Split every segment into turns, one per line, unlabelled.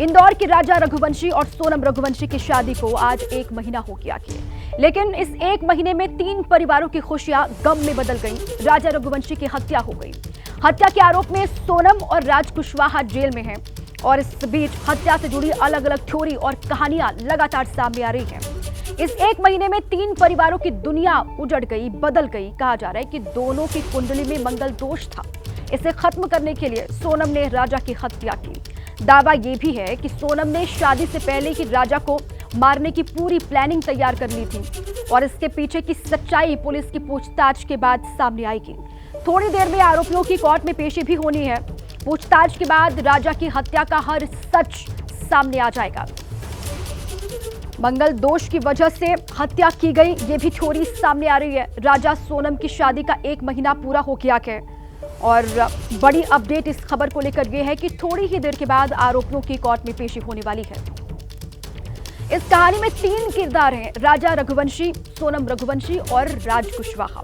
इंदौर के राजा रघुवंशी और सोनम रघुवंशी की शादी को आज 1 महीना हो गया है, लेकिन इस 1 महीने में 3 परिवारों की खुशियां गम में बदल गईं। राजा रघुवंशी की हत्या हो गई। हत्या के आरोप में सोनम और राज कुशवाहा जेल में हैं और इस बीच हत्या से जुड़ी अलग अलग थ्योरी और कहानियां लगातार सामने आ रही हैं। इस 1 महीने में 3 परिवारों की दुनिया उजड़ गई, बदल गई। कहा जा रहा है कि दोनों की कुंडली में मंगल दोष था। इसे खत्म करने के लिए सोनम ने राजा की हत्या की। दावा यह भी है कि सोनम ने शादी से पहले ही राजा को मारने की पूरी प्लानिंग तैयार कर ली थी और इसके पीछे की सच्चाई पुलिस की पूछताछ के बाद सामने आएगी। थोड़ी देर में आरोपियों की कोर्ट में पेशी भी होनी है। पूछताछ के बाद राजा की हत्या का हर सच सामने आ जाएगा। मंगल दोष की वजह से हत्या की गई, ये भी थ्योरी सामने आ रही है। राजा सोनम की शादी का 1 महीना पूरा हो गया है और बड़ी अपडेट इस खबर को लेकर यह है कि थोड़ी ही देर के बाद आरोपियों की कोर्ट में पेशी होने वाली है। इस कहानी में 3 किरदार हैं, राजा रघुवंशी, सोनम रघुवंशी और राज कुशवाहा।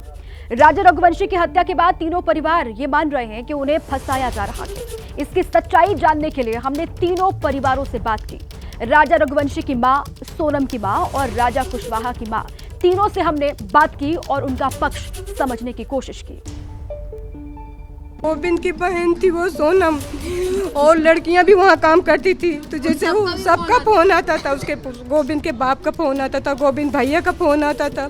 राजा रघुवंशी की हत्या के बाद तीनों परिवार ये मान रहे हैं कि उन्हें फंसाया जा रहा है। इसकी सच्चाई जानने के लिए हमने तीनों परिवारों से बात की। राजा रघुवंशी की मां, सोनम की मां और राजा कुशवाहा की मां, तीनों से हमने बात की और उनका पक्ष समझने की कोशिश की।
गोविंद की बहन थी वो सोनम, और लड़कियां भी वहाँ काम करती थी। तो जैसे वो सबका फोन आता था, उसके गोविंद के बाप का फोन आता था, गोविंद भैया का फोन आता था,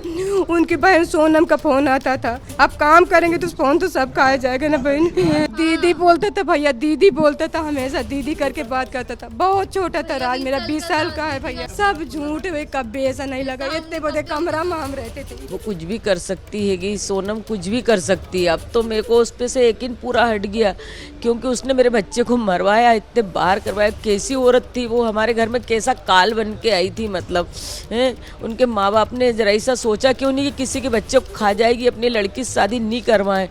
उनकी बहन सोनम का फोन आता था। अब काम करेंगे तो फोन तो सबका आ जाएगा ना बहन। दीदी बोलता था, भैया दीदी बोलता था, हमेशा दीदी करके बात करता था। बहुत छोटा था राज, मेरा 20 साल का है भैया। सब झूठ हुए, कभी ऐसा नहीं लगा। इतने बड़े कमरा में हम रहते थे।
वो कुछ भी कर सकती है कि सोनम कुछ भी कर सकती है। अब तो मेरे को उस पे से यकीन पूरा हट गया, क्योंकि उसने मेरे बच्चे को मरवाया, इतने बार करवाया। कैसी औरत थी वो, हमारे घर में कैसा काल बन के आई थी। मतलब उनके माँ बाप ने जरा ऐसा सोचा क्यों नहीं कि किसी के बच्चे को खा जाएगी, अपनी लड़की से शादी नहीं करवाए।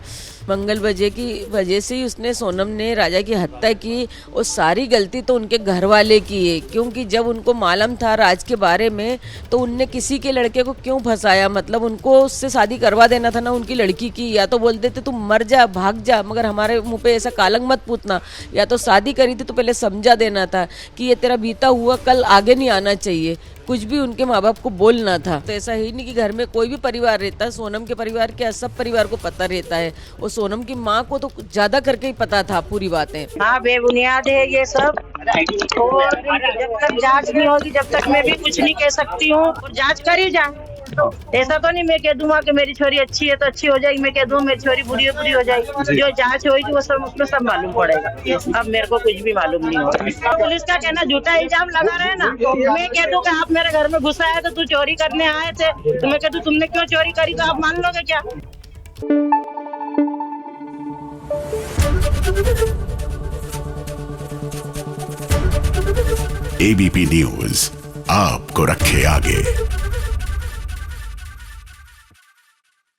मंगल वजह की वजह से ही उसने, सोनम ने राजा की हत्या की। और सारी गलती तो उनके घर वाले की है, क्योंकि जब उनको मालूम था राज के बारे में तो उनने किसी के लड़के को क्यों फंसाया। मतलब उनको उससे शादी करवा देना था ना उनकी लड़की की। या तो बोल देते तुम मर जा, भाग जा, मगर हमारे मुंह पे ऐसा कालंग मत पूतना। या तो शादी करी थी तो पहले समझा देना था कि ये तेरा बीता हुआ कल आगे नहीं आना चाहिए। कुछ भी उनके माँ बाप को बोलना था। तो ऐसा ही नहीं कि घर में कोई भी परिवार रहता है, सोनम के परिवार क्या सब परिवार को पता रहता है। और सोनम की माँ को तो ज्यादा करके ही पता था पूरी बातें।
हाँ, बेबुनियाद है ये सब। और जब तक जांच नहीं होगी जब तक मैं भी कुछ नहीं कह सकती हूँ। और जांच करी जा, ऐसा तो नहीं मैं कह दूंगा कि मेरी छोरी अच्छी है तो अच्छी हो जाएगी, मैं कह दूँ मेरी छोरी बुरी है बुरी हो जाएगी। जो जांच होगी वो सब, उसमें सब मालूम पड़ेगा। अब मेरे को कुछ भी मालूम नहीं होगा। पुलिस का कहना झूठा इल्जाम लगा रहे हैं ना। मैं कह दूँ कि आप मेरे घर में घुस आए तो तू चोरी करने आए थे, तो मैं कह दूँ तुमने क्यों चोरी करी, तो आप मान लोगे क्या?
एबीपी न्यूज आपको रखे आगे।